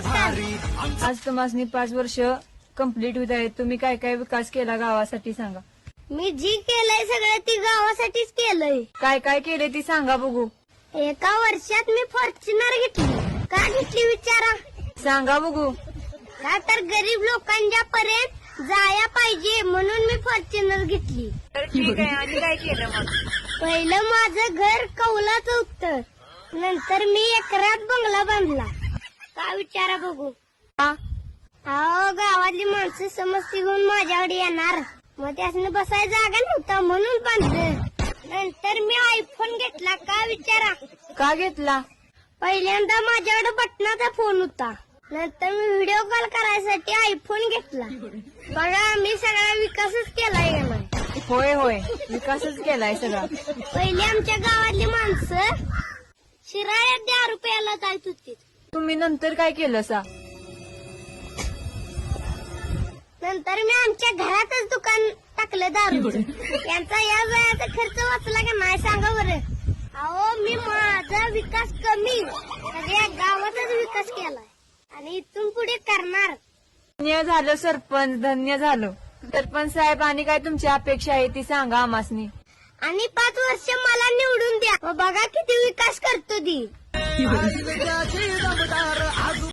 नमस्कार. आज तुम्हाला 5 वर्ष कंप्लीट होत आहेत. तुम्ही काय काय विकास केला गावासाठी सांगा. मी जी केलंय सगळं ती गावासाठीच केलंय. काय काय केले ती सांगा बघू. एका वर्षात मी फॉर्च्युनर घेतली. का घेतली विचारा. सांगा बघू. का तर गरीब लोकांच्या पर्यंत जाया पाहिजे म्हणून मी फॉर्च्युनर घेतली. तर ठीक आहे. आणि काय केलं मग. पहिलं माझं घर कौलाचं उत्तर, नंतर मी एकरात बंगला बांधला. का विचारा बघू. अहो गावातली माणसं समजती घेऊन माझ्याकडे येणार, मग त्यासनं बसायला जागा नव्हता म्हणून बांधलं. नंतर मी आयफोन घेतला. का विचारा. का घेतला. पहिल्यांदा माझ्याकडे बटनाचा फोन होता, नंतर मी व्हिडिओ कॉल करायसाठी आयफोन घेतला. बघा मी सगळा विकासच केलाय का नाही. होय होय विकासच केलाय सगळा. पहिले आमच्या गावातली माणसं शिराळ्यात 10 रुपयाला जात होती. तुम्ही नंतर काय केलं सा. नंतर मी आमच्या घरातच दुकान टाकलं दारूचं. यांचा या वयाचा खर्च वाचला का नाही सांगा बरं. अहो मी माझा विकास कमी सगळ्या गावाचाच विकास केलाय आणि इथून पुढे करणार. धन्य झालं सरपंच, धन्य झालं. सरपंच साहेब आणि काय तुमची अपेक्षा आहे ती सांगा आम्हासनी. आणि 5 वर्ष मला निवडून द्या. बघा किती विकास करतो ती.